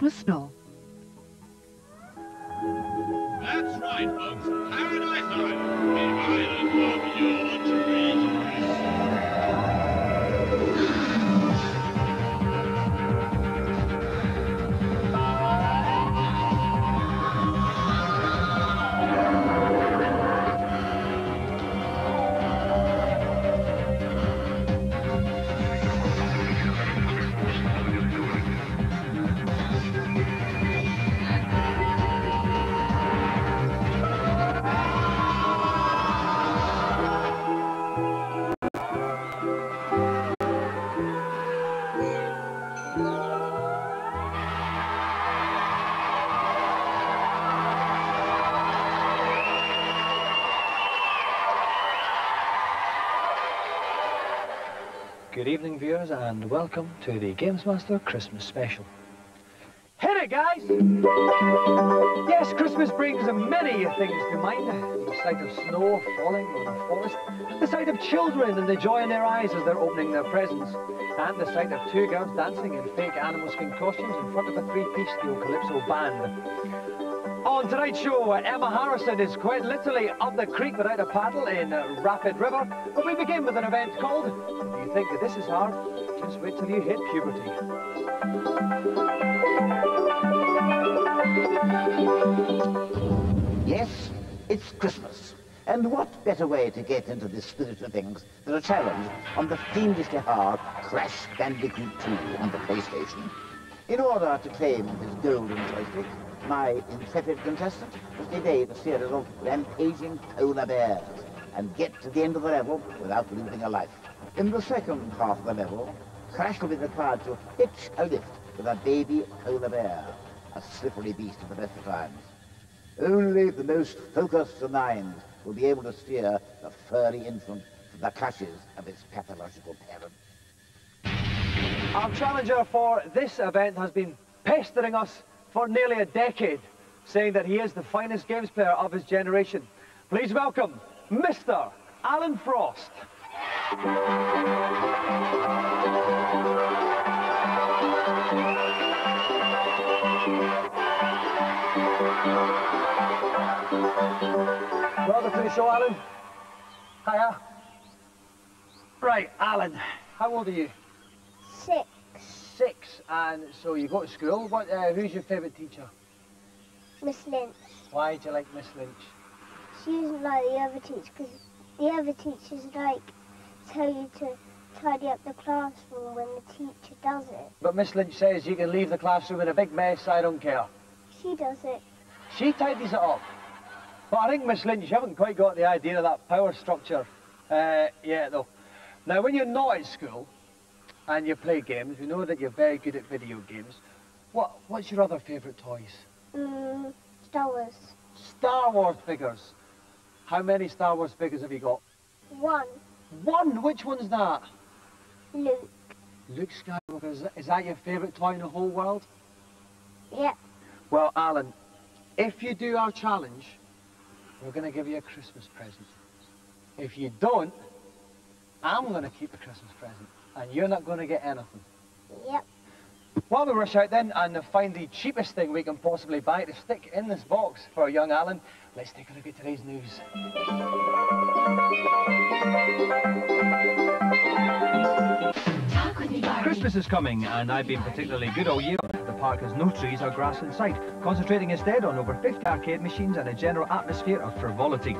Christmas snow. That's right, folks. Paradise Island, the island of your dreams. Good evening, viewers, and welcome to the Games Master Christmas Special. Hit it, guys! Yes, Christmas brings many things to mind. The sight of snow falling on the forest, the sight of children and the joy in their eyes as they're opening their presents, and the sight of two girls dancing in fake animal skin costumes in front of a three-piece steel calypso band. On tonight's show, Emma Harrison is quite literally up the creek without a paddle in Rapid River, but we begin with an event called If You Think That This Is Hard, Just Wait Till You Hit Puberty. Yes, it's Christmas. And what better way to get into the spirit of things than a challenge on the fiendishly hard Crash Bandicoot 2 on the PlayStation? In order to claim his golden joystick, my intrepid contestant must evade a series of rampaging polar bears and get to the end of the level without losing a life. In the second half of the level, Crash will be required to hitch a lift with a baby polar bear, a slippery beast at the best of times. Only the most focused of minds will be able to steer the furry infant from the clutches of its pathological parent. Our challenger for this event has been pestering us for nearly a decade, saying that he is the finest games player of his generation. Please welcome Mr. Alan Frost. Welcome to the show, Alan. Hiya. Right, Alan, how old are you? 6. 6, and so you go to school. Who's your favourite teacher? Miss Lynch. Why do you like Miss Lynch? She isn't like the other teachers, because the other teachers like tell you to tidy up the classroom when the teacher does it. But Miss Lynch says you can leave the classroom in a big mess, I don't care. She does it. She tidies it up. But I think, Miss Lynch, you haven't quite got the idea of that power structure yet, though. Now, when you're not at school and you play games, we know that you're very good at video games. What's your other favourite toys? Star Wars. Star Wars figures. How many Star Wars figures have you got? 1. 1? Which one's that? Luke. Luke Skywalker. Is that your favourite toy in the whole world? Yep. Well, Alan, if you do our challenge, we're going to give you a Christmas present. If you don't, I'm going to keep the Christmas present, and you're not going to get anything. Yep. While we rush out then and find the cheapest thing we can possibly buy to stick in this box for young Alan, let's take a look at today's news. Christmas is coming, and I've been particularly good all year. The park has no trees or grass in sight, concentrating instead on over 50 arcade machines and a general atmosphere of frivolity.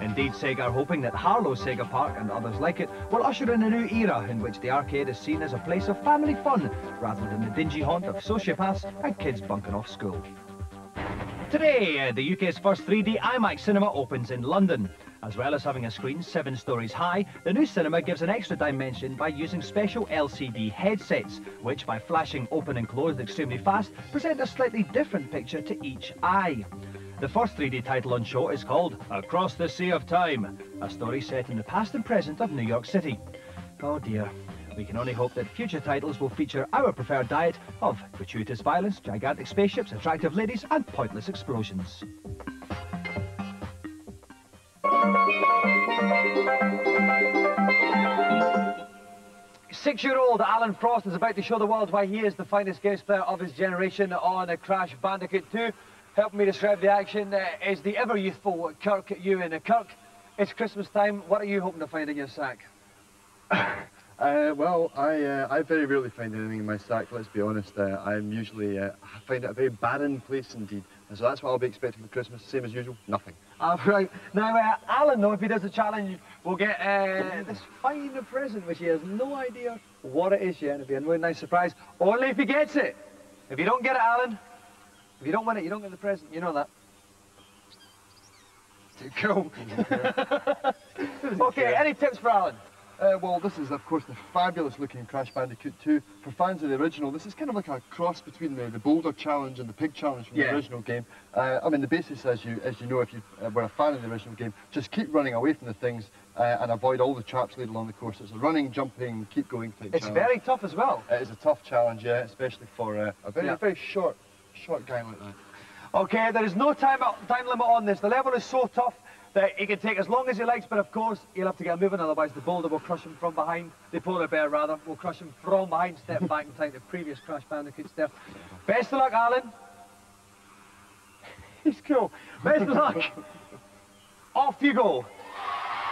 Indeed, Sega are hoping that Harlow Sega Park and others like it will usher in a new era in which the arcade is seen as a place of family fun rather than the dingy haunt of sociopaths and kids bunking off school. Today, the UK's first 3D IMAX cinema opens in London. As well as having a screen 7 stories high, the new cinema gives an extra dimension by using special LCD headsets, which, by flashing open and closed extremely fast, present a slightly different picture to each eye. The first 3D title on show is called Across the Sea of Time, a story set in the past and present of New York City. Oh dear, we can only hope that future titles will feature our preferred diet of gratuitous violence, gigantic spaceships, attractive ladies and pointless explosions. 6-year-old Alan Frost is about to show the world why he is the finest games player of his generation on a Crash Bandicoot 2. Helping me describe the action is the ever-youthful Kirk Ewan. Kirk, it's Christmas time. What are you hoping to find in your sack? Well, I very rarely find anything in my sack, let's be honest. I'm usually, I find it a very barren place indeed. And so that's what I'll be expecting for Christmas, same as usual, nothing. Right. Now, Alan, though, if he does the challenge, will get this fine present, which he has no idea what it is yet. It'll be a really nice surprise, only if he gets it. If you don't get it, Alan, if you don't win it, you don't get the present. You know that. Too cool. Okay, any tips for Alan? Well, this is, of course, the fabulous-looking Crash Bandicoot 2. For fans of the original, this is kind of like a cross between the Boulder Challenge and the Pig Challenge from the original game. I mean, the basis, as you know, if you were a fan of the original game, just keep running away from the things and avoid all the traps laid along the course. It's a running, jumping, keep going type challenge. It's very tough as well. It is a tough challenge, yeah, especially for a very short guy like that. Okay, there is no time limit on this. The level is so tough that he can take as long as he likes, but of course he'll have to get moving, otherwise the boulder will crush him from behind. The polar bear, rather, will crush him from behind, step back in time to previous Crash Bandicoot step. Best of luck, Alan. He's cool. Best of luck. Off you go.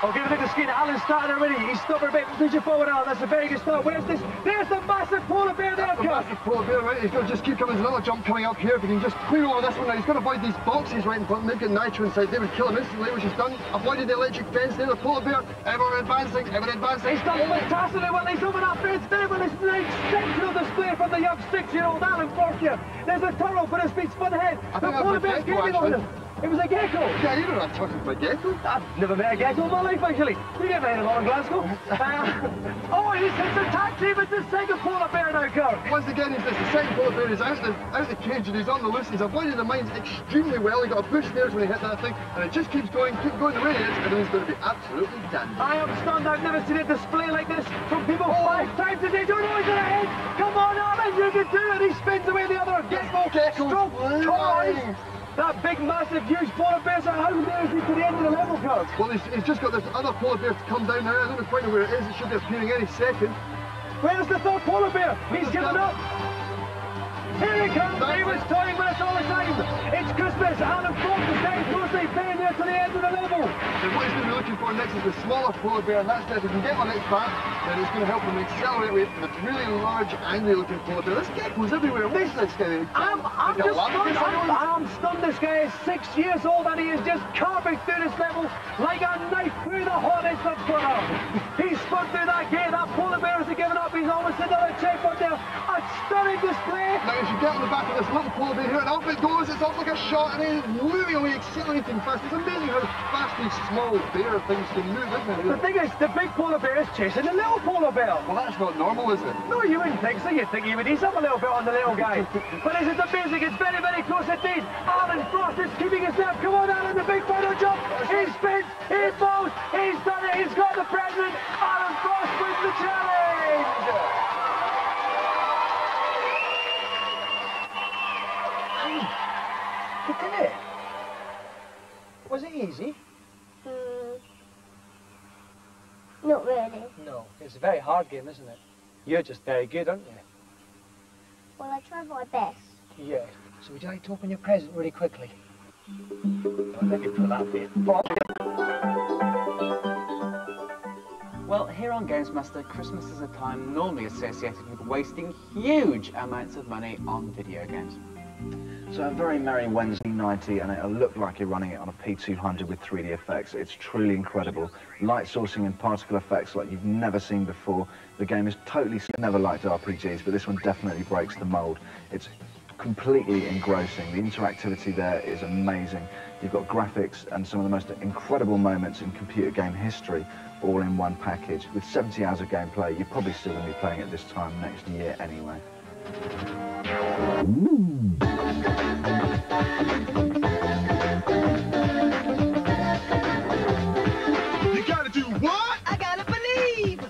Okay, look at the screen. Alan's starting already. He's stubborn a bit. Push it forward, Alan. That's a very good start. Where's this? There's the massive polar bear there, That's the massive polar bear, right? He's going to just keep coming. There's another jump coming up here. If he can just clear over this one now. He's got to avoid these boxes right in front. They've got nitro inside. They would kill him instantly, which he's done. Avoided the electric fence there. The polar bear, ever advancing, ever advancing. He's done fantastically well. He's over that fence there with this nice sensational display from the young 6-year-old Alan Frost here. There's a turtle, but his feet spun ahead. The polar bear's gaining on him. It was a gecko. Yeah, you know what I'm talking about, gecko. I've never met a gecko in my life, actually. You get made a lot in Glasgow. Oh, he's a taxi with the second polar bear now, Kirk. Once again, the second polar bear is out the cage and he's on the loose. He's avoided the mines extremely well. He got a push there when he hit that thing, and it just keeps going the way it is, and he's going to be absolutely dandy. I am stunned. I've never seen a display like this from people 5 times a day. Don't know he's ahead. Come on, Alan, you can do it. He spins away the other gecko. Stroke. That big, massive, huge polar bear, so how dare he to the end of the level, Kirk? Well, he's just got this other polar bear to come down now. I don't know quite know where it is. It should be appearing any second. Where's the third polar bear? He's given up. Here he comes. He was toying with us all the time. It's Christmas. Alan Frost is very closely paying there to the end of the level. So what he's going to be looking for next is the smaller polar bear, and that's if he can get on its back, then it's going to help him accelerate with the really large, angry-looking polar bear. This gecko's everywhere. What's this guy? I'm just stunned. I'm stunned. This guy is 6 years old and he is just carving through this level like a knife through the hardest of butter. He's spun through that gate. That polar bear hasn't given up. He's almost another checkpoint there. A stunning display. Now, as you get on the back of this little polar bear here, and off it goes. It's off like a shot, and he's moving away, accelerating fast. It's amazing how fast these small bear things can move, isn't it? The thing is, the big polar bear is chasing the little polar bear. Well, that's not normal, is it? No, you wouldn't think so. You'd think he would ease up a little bit on the little guy. But this is amazing. It's very, very close indeed. Alan Frost is keeping his step. Come on, Alan, the big final jump. He spins, he falls, he's done it, he's got the present. Alan Frost wins the challenge. You did it. Was it easy? Not really. No, it's a very hard game, isn't it? You're just very good, aren't you? Well, I tried my best. Yeah. So would you like to open your present really quickly? Let me put that bit. Well, here on Games Master, Christmas is a time normally associated with wasting huge amounts of money on video games. So a very merry Wednesday 90, and it'll look like you're running it on a P200 with 3D effects. It's truly incredible. Light sourcing and particle effects like you've never seen before. The game is totally... Never liked RPGs, but this one definitely breaks the mold. It's completely engrossing. The interactivity there is amazing. You've got graphics and some of the most incredible moments in computer game history all in one package. With 70 hours of gameplay, you're probably still going to be playing it this time next year anyway. You gotta do what? I gotta believe!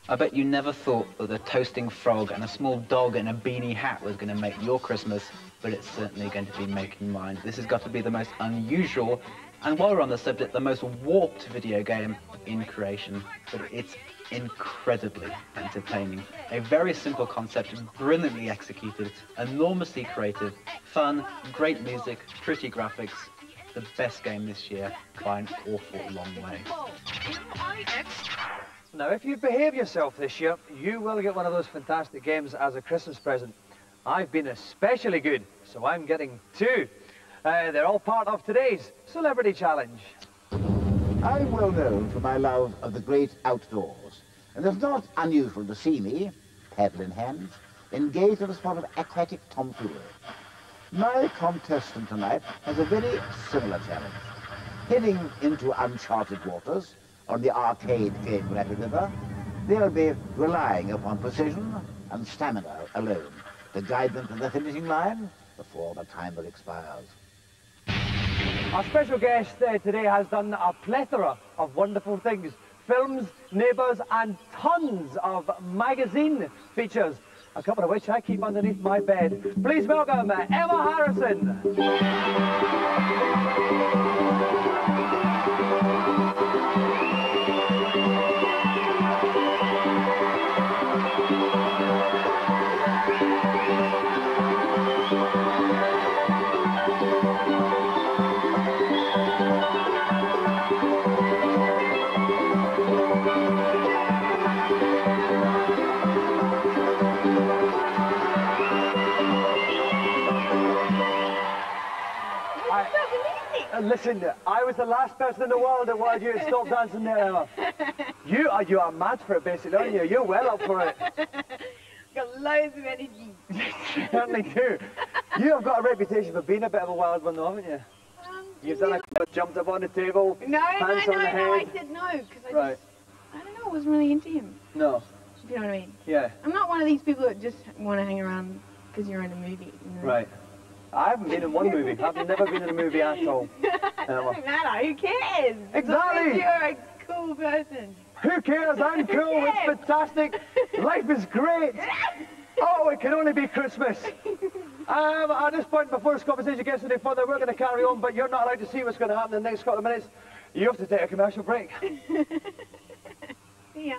I bet you never thought that a toasting frog and a small dog in a beanie hat was going to make your Christmas, but it's certainly going to be making mine. This has got to be the most unusual And while we're on the subject, the most warped video game in creation, but it's incredibly entertaining. A very simple concept, brilliantly executed, enormously creative, fun, great music, pretty graphics. The best game this year by an awful long way. Now, if you behave yourself this year, you will get one of those fantastic games as a Christmas present. I've been especially good, so I'm getting 2. They're all part of today's Celebrity Challenge. I'm well known for my love of the great outdoors, and it's not unusual to see me, paddle in hand, engaged in a sort of aquatic tomfoolery. My contestant tonight has a very similar challenge. Heading into uncharted waters on the arcade game Rapid River, they'll be relying upon precision and stamina alone to guide them to the finishing line before the timer expires. Our special guest today has done a plethora of wonderful things. Films, neighbours and tons of magazine features, a couple of which I keep underneath my bed. Please welcome Emma Harrison. Listen, I was the last person in the world that wanted you to stop dancing there, Emma. You are mad for it, basically, aren't you? You're well up for it. Got loads of energy. You certainly do. You have got a reputation for being a bit of a wild one, though, haven't you? You've done jumped up on the table, hands on the head. No, I said no, because I don't know, I wasn't really into him. No. You know what I mean? Yeah. I'm not one of these people that just want to hang around because you're in a movie. You know? Right. I haven't been in one movie. I've never been in a movie at all. It doesn't matter. Who cares? Exactly. You're a cool person. Who cares? I'm cool. It's fantastic. Life is great. Oh, it can only be Christmas. At this point, before this conversation gets any further, we're going to carry on, but you're not allowed to see what's going to happen in the next couple of minutes. You have to take a commercial break. See ya.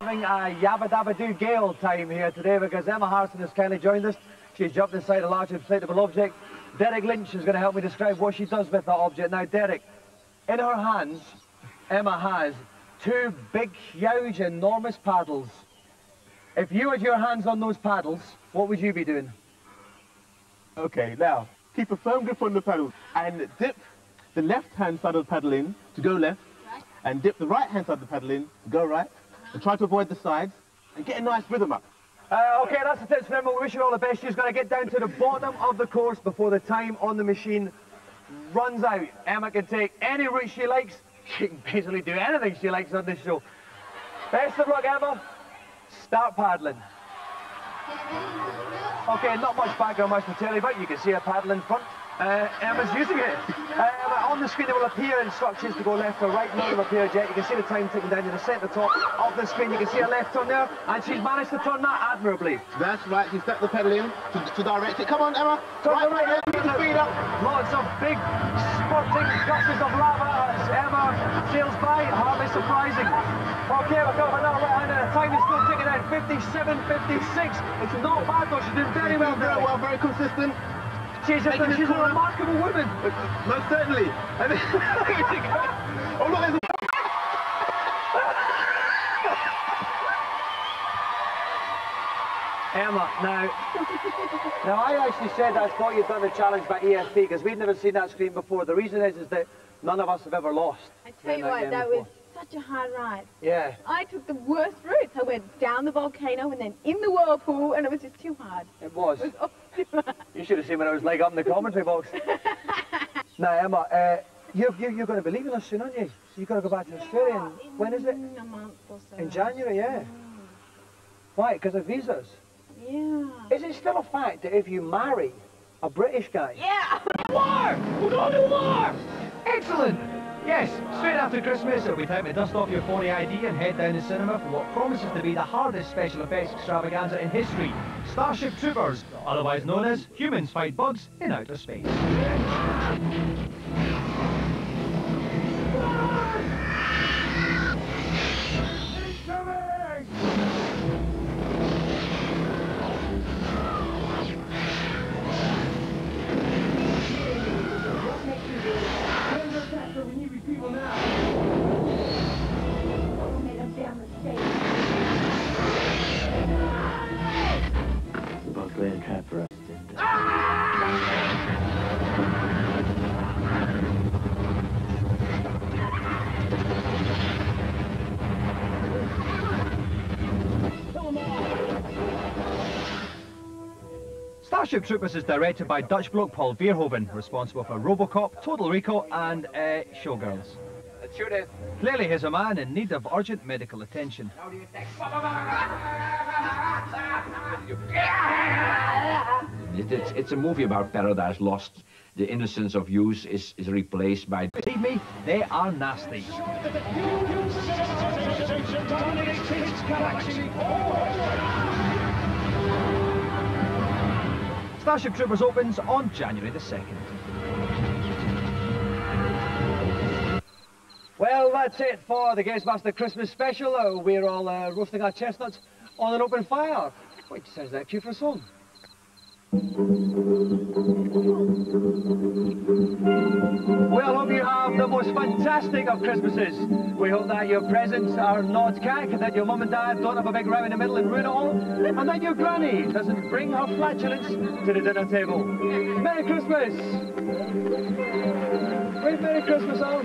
Yabba dabba do Gale time here today because Emma Harrison has kindly joined us. She's jumped inside a large inflatable object. Derek Lynch is going to help me describe what she does with that object. Now, Derek, in her hands, Emma has 2 big, huge, enormous paddles. If you had your hands on those paddles, what would you be doing? Okay, now, keep a firm grip on the paddle and dip the left-hand side of the paddle in to go left, and dip the right-hand side of the paddle in to go right, and try to avoid the sides, and get a nice rhythm up. Okay, that's the tips for Emma. We wish you all the best. She's going to get down to the bottom of the course before the time on the machine runs out. Emma can take any route she likes. She can basically do anything she likes on this show. Best of luck, Emma. Start paddling. Okay, not much background much to tell you about. You can see her paddle in front. Emma's using it. On the screen there will appear instructions to go left or right. None of them appeared yet. You can see the time ticking down to the centre top of the screen. You can see a left turn there, and she's managed to turn that admirably. That's right, she stepped the pedal in to direct it. Come on, Emma. Turn right, get the speed up. Lots of big spurting gushes of lava as Emma sails by. Hardly surprising. Okay, we've got another right hander. The time is still ticking down. 57.56. It's not bad though. She's doing very well. Very well, very consistent. She's a remarkable woman. Most certainly. Oh, look, there's a... Emma, now I actually said I thought you'd done the challenge by ESP because we'd never seen that screen before. The reason is that none of us have ever lost. I tell you what, that was such a hard ride. Yeah. I took the worst routes. I went down the volcano and then in the whirlpool, and it was just too hard. It was. It was all too hard. You should have seen when I was leg up in the commentary box. Now, Emma, you're going to be leaving us soon, aren't you? So you've got to go back to Australia. And when is it? In a month or so. In January, yeah. Why? Because of visas? Yeah. Is it still a fact that if you marry a British guy... Yeah! War! We're going to war! Excellent! Yes, straight after Christmas, it'll be time to dust off your phony ID and head down to cinema for what promises to be the hardest special effects extravaganza in history. Starship Troopers, otherwise known as Humans Fight Bugs in Outer Space. Starship Troopers is directed by Dutch bloke Paul Verhoeven, responsible for Robocop, Total Recall and Showgirls. Let's shoot it. Clearly he's a man in need of urgent medical attention. It's a movie about Paradise Lost. The innocence of youth is replaced by... Believe me, they are nasty. Starship Troopers opens on January the 2nd. Well, that's it for the Games Master Christmas special. We're all roasting our chestnuts on an open fire. Which sounds like cue for a song. We all hope you have the most fantastic of Christmases. We hope that your presents are not cack, that your mum and dad don't have a big row in the middle and ruin it all, and that your granny doesn't bring her flatulence to the dinner table. Merry Christmas! Wait, Merry Christmas all!